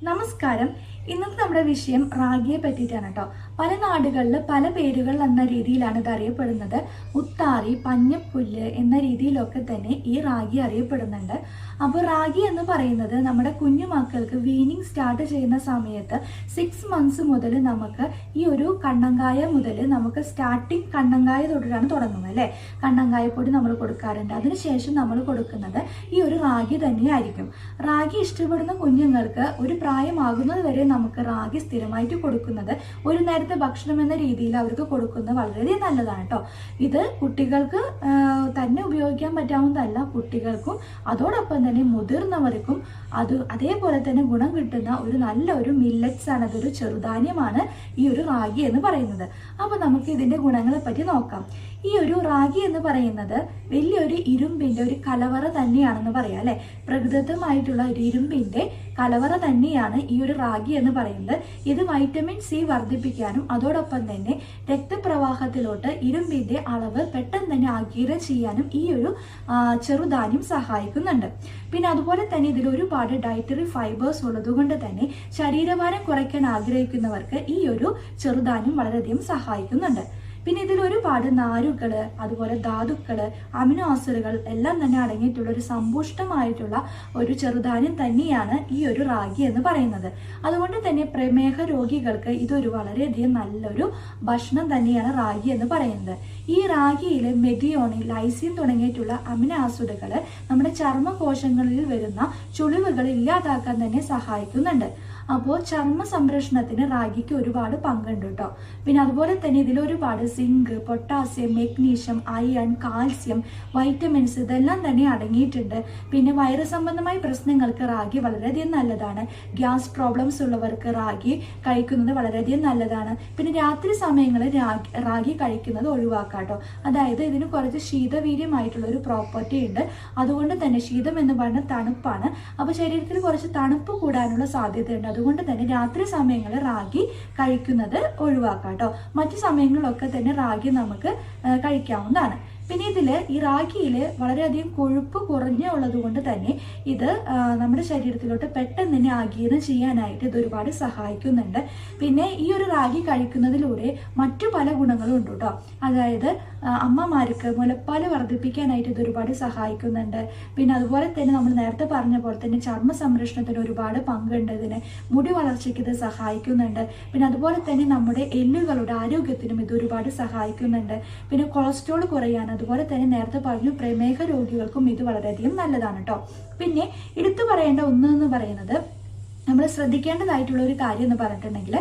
നമസ്കാരം. ഇന്നത്തെ നമ്മുടെ വിഷയം റാഗിയെ പറ്റിയിട്ടാണ് കേട്ടോ. പല നാടുകളിൽ പല പേരുകൾ എന്ന രീതിയിലാണ് ഇത് അറിയപ്പെടുന്നത്. മുത്താറി, പഞ്ഞപ്പുല്ല് എന്ന രീതിയിലൊക്കെ തന്നെ ഈ റാഗി അറിയപ്പെടുന്നുണ്ട്. അപ്പോൾ റാഗി എന്ന് പറയുന്നത് നമ്മുടെ കുഞ്ഞു മക്കൾക്ക് വീനിങ് സ്റ്റാർട്ട് ചെയ്യുന്ന സമയത്ത് 6 months മുതൽ നമുക്ക് ഈ ഒരു കണ്ണങ്കായ മുതൽ നമുക്ക് സ്റ്റാർട്ടിങ് കണ്ണങ്കായ തൊട്ടിട്ടാണ് തുടങ്ങുന്നത് അല്ലേ. കണ്ണങ്കായ പൊടി നമ്മൾ കൊടുക്കാറുണ്ട്. അതിനുശേഷം നമ്മൾ കൊടുക്കുന്നത് ഈ ഒരു റാഗി തന്നെയായിരിക്കും. റാഗി ഇഷ്ടപ്പെടുന്ന കുഞ്ഞുങ്ങൾക്ക് ഒരു പ്രായമാകുന്നത് വരെ നമുക്ക് റാഗി സ്ഥിരമായിട്ട് കൊടുക്കുന്നത് ഒരു നേരത്തെ ഭക്ഷണം എന്ന രീതിയിൽ അവർക്ക് കൊടുക്കുന്നത് വളരെ നല്ലതാണ് കേട്ടോ. ഇത് കുട്ടികൾക്ക് തന്നെ ഉപയോഗിക്കാൻ പറ്റാവുന്നതല്ല, കുട്ടികൾക്കും അതോടൊപ്പം തന്നെ മുതിർന്നവർക്കും അതേപോലെ തന്നെ ഗുണം കിട്ടുന്ന ഒരു നല്ലൊരു മില്ലറ്റ്സ് ആണ്. അതൊരു ചെറുധാന്യമാണ് ഈ ഒരു റാഗി എന്ന് പറയുന്നത്. അപ്പോൾ നമുക്ക് ഇതിന്റെ ഗുണങ്ങളെ പറ്റി നോക്കാം. ഈ ഒരു റാഗി എന്ന് പറയുന്നത് വലിയൊരു ഇരുമ്പിന്റെ ഒരു കലവറ തന്നെയാണെന്ന് പറയാം അല്ലെ. പ്രകൃതിദത്തമായിട്ടുള്ള ഒരു ഇരുമ്പിന്റെ കലവറ തന്നെയാണ് ഈ ഒരു റാഗി എന്ന് പറയുന്നത്. ഇത് വൈറ്റമിൻ സി വർദ്ധിപ്പിക്കാനും അതോടൊപ്പം തന്നെ രക്തപ്രവാഹത്തിലോട്ട് ഇരുമ്പിന്റെ അളവ് പെട്ടെന്ന് തന്നെ ആഗിരണം ചെയ്യാനും ഈ ഒരു ചെറുധാന്യം സഹായിക്കുന്നുണ്ട്. പിന്നെ അതുപോലെ തന്നെ ഇതിൽ ഒരുപാട് ഡയറ്ററി ഫൈബേഴ്സ് ഉള്ളതുകൊണ്ട് തന്നെ ശരീരഭാരം കുറയ്ക്കാൻ ആഗ്രഹിക്കുന്നവർക്ക് ഈ ഒരു ചെറുധാന്യം വളരെയധികം സഹായിക്കുന്നുണ്ട്. പിന്നെ ഇതിൽ ഒരുപാട് നാരുകള്, അതുപോലെ ധാതുക്കള്, അമിനോ ആസിഡുകൾ എല്ലാം തന്നെ അടങ്ങിയിട്ടുള്ള ഒരു സമ്പുഷ്ടമായിട്ടുള്ള ഒരു ചെറുധാന്യം തന്നെയാണ് ഈ ഒരു റാഗി എന്ന് പറയുന്നത്. അതുകൊണ്ട് തന്നെ പ്രമേഹ രോഗികൾക്ക് ഇതൊരു വളരെയധികം നല്ലൊരു ഭക്ഷണം തന്നെയാണ് റാഗി എന്ന് പറയുന്നത്. ഈ റാഗിയിൽ മെഥിയോണിൻ, ലൈസിൻ തുടങ്ങിയിട്ടുള്ള അമിനോ ആസിഡുകൾ നമ്മുടെ ചർമ്മകോശങ്ങളിൽ വരുന്ന ചുളിവുകൾ ഇല്ലാതാക്കാൻ തന്നെ സഹായിക്കുന്നുണ്ട്. അപ്പോൾ ചർമ്മ സംരക്ഷണത്തിന് റാഗിക്ക് ഒരുപാട് പങ്കുണ്ട് കേട്ടോ. പിന്നെ അതുപോലെ തന്നെ ഇതിൽ ഒരുപാട് zinc, potassium, magnesium, iron, calcium, vitamins ഇതെല്ലാം തന്നെ അടങ്ങിയിട്ടുണ്ട്. പിന്നെ വയറ് സംബന്ധമായ പ്രശ്നങ്ങൾക്ക് റാഗി വളരെയധികം നല്ലതാണ്. ഗ്യാസ് പ്രോബ്ലംസ് ഉള്ളവർക്ക് റാഗി കഴിക്കുന്നത് വളരെയധികം നല്ലതാണ്. പിന്നെ രാത്രി സമയങ്ങളിൽ റാഗി കഴിക്കുന്നത് ഒഴിവാക്കാം കേട്ടോ. അതായത് ഇതിന് കുറച്ച് ശീതവീര്യമായിട്ടുള്ള ഒരു പ്രോപ്പർട്ടി ഉണ്ട്. അതുകൊണ്ട് തന്നെ ശീതം എന്ന് പറഞ്ഞാൽ തണുപ്പാണ്. അപ്പോൾ ശരീരത്തിൽ കുറച്ച് തണുപ്പ് കൂടാനുള്ള സാധ്യതയുണ്ട്. അതുകൊണ്ട് തന്നെ രാത്രി സമയങ്ങളിൽ റാഗി കഴിക്കുന്നത് ഒഴിവാക്കാം കേട്ടോ. മറ്റു സമയങ്ങളിലൊക്കെ തന്നെ റാഗി നമുക്ക് കഴിക്കാവുന്നതാണ്. പിന്നെ ഈ റാഗിയിൽ വളരെയധികം കൊഴുപ്പ് കുറഞ്ഞുള്ളത് കൊണ്ട് തന്നെ ഇത് നമ്മുടെ ശരീരത്തിലോട്ട് പെട്ടെന്ന് തന്നെ ആഗിരണം ചെയ്യാനായിട്ട് ഇത് ഒരുപാട് സഹായിക്കുന്നുണ്ട്. പിന്നെ ഈ ഒരു റാഗി കഴിക്കുന്നതിലൂടെ മറ്റു പല ഗുണങ്ങളും ഉണ്ട് കേട്ടോ. അതായത് അമ്മമാർക്ക് മുലപ്പാല് വർദ്ധിപ്പിക്കാനായിട്ട് ഇത് ഒരുപാട് സഹായിക്കുന്നുണ്ട്. പിന്നെ അതുപോലെ തന്നെ നമ്മൾ നേരത്തെ പറഞ്ഞ പോലെ തന്നെ ചർമ്മ സംരക്ഷണത്തിന് ഒരുപാട് പങ്കുണ്ട്. ഇതിന് മുടി വളർച്ചയ്ക്ക് ഇത് സഹായിക്കുന്നുണ്ട്. പിന്നെ അതുപോലെ തന്നെ നമ്മുടെ എല്ലുകളുടെ ആരോഗ്യത്തിനും ഇത് ഒരുപാട് സഹായിക്കുന്നുണ്ട്. പിന്നെ കൊളസ്ട്രോൾ കുറയാൻ, അതുപോലെ തന്നെ നേരത്തെ പറഞ്ഞു പ്രമേഹ രോഗികൾക്കും ഇത് വളരെയധികം നല്ലതാണ് കേട്ടോ. പിന്നെ എടുത്തു പറയേണ്ട എന്ന് പറയുന്നത്, നമ്മൾ ശ്രദ്ധിക്കേണ്ടതായിട്ടുള്ള ഒരു കാര്യം എന്ന് പറഞ്ഞിട്ടുണ്ടെങ്കിൽ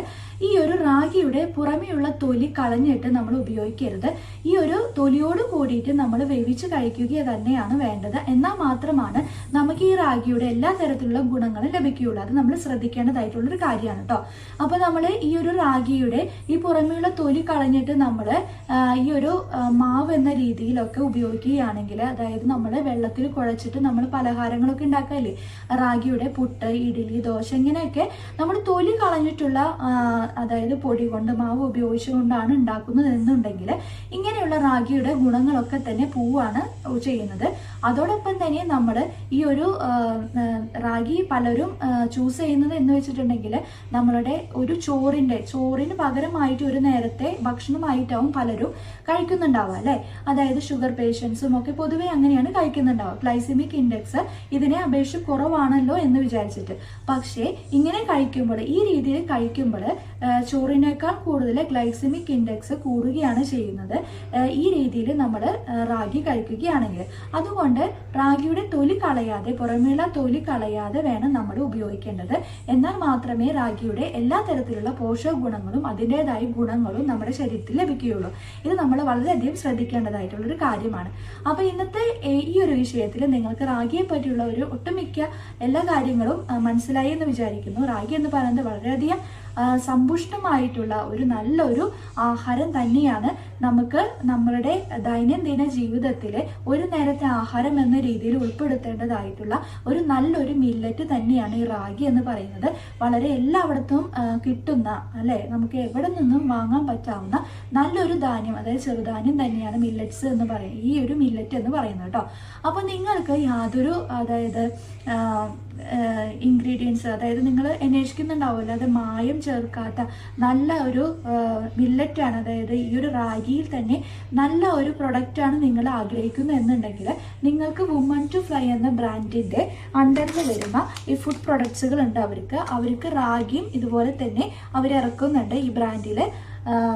ഈ ഒരു റാഗിയുടെ പുറമെയുള്ള തൊലി കളഞ്ഞിട്ട് നമ്മൾ ഉപയോഗിക്കരുത്. ഈ ഒരു തൊലിയോട് കൂടിയിട്ട് നമ്മൾ വേവിച്ച് കഴിക്കുക തന്നെയാണ് വേണ്ടത്. എന്നാൽ മാത്രമാണ് നമുക്ക് ഈ റാഗിയുടെ എല്ലാ തരത്തിലുള്ള ഗുണങ്ങളും ലഭിക്കുകയുള്ളൂ. അത് നമ്മൾ ശ്രദ്ധിക്കേണ്ടതായിട്ടുള്ളൊരു കാര്യമാണ് കേട്ടോ. അപ്പോൾ നമ്മൾ ഈ ഒരു റാഗിയുടെ ഈ പുറമെയുള്ള തൊലി കളഞ്ഞിട്ട് നമ്മൾ ഈ ഒരു മാവ് എന്ന രീതിയിലൊക്കെ ഉപയോഗിക്കുകയാണെങ്കിൽ, അതായത് നമ്മൾ വെള്ളത്തിൽ കുഴച്ചിട്ട് നമ്മൾ പലഹാരങ്ങളൊക്കെ ഉണ്ടാക്കാല്ലേ, റാഗിയുടെ പുട്ട്, ഇഡ്ഡലി, ദോശ ഇങ്ങനെയൊക്കെ നമ്മൾ തൊലി കളഞ്ഞിട്ടുള്ള അതായത് പൊടി കൊണ്ട്, മാവ് ഉപയോഗിച്ചുകൊണ്ടാണ് ഉണ്ടാക്കുന്നത് എന്നുണ്ടെങ്കിൽ ഇങ്ങനെയുള്ള റാഗിയുടെ ഗുണങ്ങളൊക്കെ തന്നെ പോവാണ് ചെയ്യുന്നത്. അതോടൊപ്പം തന്നെ നമ്മൾ ഈ ഒരു റാഗി പലരും ചൂസ് ചെയ്യുന്നത് എന്ന് വെച്ചിട്ടുണ്ടെങ്കിൽ നമ്മളുടെ ഒരു ചോറിന് പകരമായിട്ട് ഒരു നേരത്തെ ഭക്ഷണമായിട്ടാവും പലരും കഴിക്കുന്നുണ്ടാവുക അല്ലെ. അതായത് ഷുഗർ പേഷ്യൻസും ഒക്കെ പൊതുവെ അങ്ങനെയാണ് കഴിക്കുന്നുണ്ടാവുക. ഗ്ലൈസിമിക് ഇൻഡെക്സ് ഇതിനെ അപേക്ഷിച്ച് കുറവാണല്ലോ എന്ന് വിചാരിച്ചിട്ട്. പക്ഷേ ഇങ്ങനെ കഴിക്കുമ്പോൾ, ഈ രീതിയിൽ കഴിക്കുമ്പോൾ ചോറിനേക്കാൾ കൂടുതൽ ഗ്ലൈസിമിക് ഇൻഡെക്സ് കൂടുകയാണ് ചെയ്യുന്നത് ഈ രീതിയിൽ നമ്മൾ റാഗി കഴിക്കുകയാണെങ്കിൽ. അതുകൊണ്ട് റാഗിയുടെ തൊലി കളയാതെ, പുറമേയുള്ള തൊലി കളയാതെ വേണം നമ്മൾ ഉപയോഗിക്കേണ്ടത്. എന്നാൽ മാത്രമേ റാഗിയുടെ എല്ലാ തരത്തിലുള്ള പോഷക ഗുണങ്ങളും അതിൻ്റെതായ ഗുണങ്ങളും നമ്മുടെ ശരീരത്തിൽ ലഭിക്കുകയുള്ളൂ. ഇത് നമ്മൾ വളരെയധികം ശ്രദ്ധിക്കേണ്ടതായിട്ടുള്ളൊരു കാര്യമാണ്. അപ്പോൾ ഇന്നത്തെ ഈ ഒരു വിഷയത്തിൽ നിങ്ങൾക്ക് റാഗിയെ പറ്റിയുള്ള ഒരു ഒട്ടുമിക്ക എല്ലാ കാര്യങ്ങളും മനസ്സിലായി എന്ന് വിചാരിക്കുന്നു. റാഗി എന്ന് പറയുന്നത് വളരെയധികം സമ്പുഷ്ടമായിട്ടുള്ള ഒരു നല്ലൊരു ആഹാരം തന്നെയാണ്. നമുക്ക് നമ്മളുടെ ദൈനംദിന ജീവിതത്തിൽ ഒരു നേരത്തെ ആഹാരം എന്ന രീതിയിൽ ഉൾപ്പെടുത്തേണ്ടതായിട്ടുള്ള ഒരു നല്ലൊരു മില്ലറ്റ് തന്നെയാണ് ഈ റാഗി എന്ന് പറയുന്നത്. വളരെ എല്ലായിടത്തും കിട്ടുന്ന അല്ലെ, നമുക്ക് എവിടെ നിന്നും വാങ്ങാൻ പറ്റാവുന്ന നല്ലൊരു ധാന്യം, അതായത് ചെറുധാന്യം തന്നെയാണ് മില്ലറ്റ്സ് എന്ന് പറയുന്നത്, ഈ ഒരു മില്ലറ്റ് എന്ന് പറയുന്നത് കേട്ടോ. അപ്പോൾ നിങ്ങൾക്ക് യാതൊരു അതായത് ഇൻഗ്രീഡിയൻസ്, അതായത് നിങ്ങൾ അന്വേഷിക്കുന്നുണ്ടാവുമല്ലോ, അത് മായം ചേർക്കാത്ത നല്ല ഒരു മില്ലറ്റാണ്. അതായത് ഈ ഒരു റാഗിയിൽ തന്നെ നല്ല ഒരു പ്രൊഡക്റ്റാണ് നിങ്ങൾ ആഗ്രഹിക്കുന്നത് എന്നുണ്ടെങ്കിൽ നിങ്ങൾക്ക് വുമൺ ടു ഫ്ലൈ എന്ന ബ്രാൻഡിൻ്റെ അണ്ടറിൽ വരുന്ന ഈ ഫുഡ് പ്രൊഡക്ട്സുകൾ ഉണ്ട്. അവർക്ക് റാഗിയും ഇതുപോലെ തന്നെ അവർ ഇറക്കുന്നുണ്ട്. ഈ ബ്രാൻഡിൽ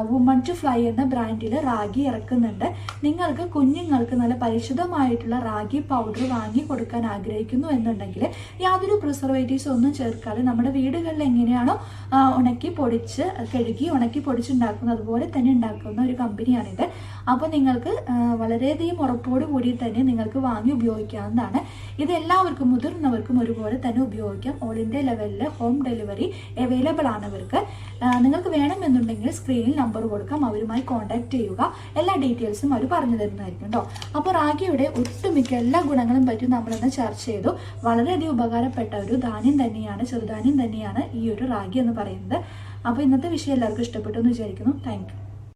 വുമൺ ടു ഫ്ലൈ എന്ന ബ്രാൻഡിൽ റാഗി ഇറക്കുന്നുണ്ട്. നിങ്ങൾക്ക് കുഞ്ഞുങ്ങൾക്ക് നല്ല പരിശുദ്ധമായിട്ടുള്ള റാഗി പൗഡർ വാങ്ങി കൊടുക്കാൻ ആഗ്രഹിക്കുന്നു എന്നുണ്ടെങ്കിൽ യാതൊരു പ്രിസർവേറ്റീവ്സ് ഒന്നും ചേർക്കാതെ നമ്മുടെ വീടുകളിൽ എങ്ങനെയാണോ ഉണക്കി പൊടിച്ച് കഴുകി ഉണക്കി പൊടിച്ചുണ്ടാക്കുന്നത് അതുപോലെ തന്നെ ഉണ്ടാക്കുന്ന ഒരു കമ്പനിയാണിത്. അപ്പോൾ നിങ്ങൾക്ക് വളരെയധികം ഉറപ്പോടു കൂടി തന്നെ നിങ്ങൾക്ക് വാങ്ങി ഉപയോഗിക്കാവുന്നതാണ്. ഇത് എല്ലാവർക്കും മുതിർന്നവർക്കും ഒരുപോലെ തന്നെ ഉപയോഗിക്കാം. ഓൾ ഇന്ത്യ ലെവലിൽ ഹോം ഡെലിവറി അവൈലബിൾ ആണ് ഇവർക്ക്. നിങ്ങൾക്ക് വേണമെന്നുണ്ടെങ്കിൽ സ്ക്രീനിൽ നമ്പർ കൊടുക്കാം, അവരുമായി കോൺടാക്ട് ചെയ്യുക. എല്ലാ ഡീറ്റെയിൽസും അവർ പറഞ്ഞു തരുന്നതായിരിക്കും കേട്ടോ. അപ്പോൾ റാഗിയുടെ ഒട്ടുമിക്ക എല്ലാ ഗുണങ്ങളും പറ്റി നമ്മളിന്ന് ചർച്ച ചെയ്തു. വളരെയധികം ഉപകാരപ്പെട്ട ഒരു ധാന്യം തന്നെയാണ്, ചെറുധാന്യം തന്നെയാണ് ഈ ഒരു റാഗി എന്ന് പറയുന്നത്. അപ്പോൾ ഇന്നത്തെ വിഷയം എല്ലാവർക്കും ഇഷ്ടപ്പെട്ടു എന്ന് വിചാരിക്കുന്നു. Thank you.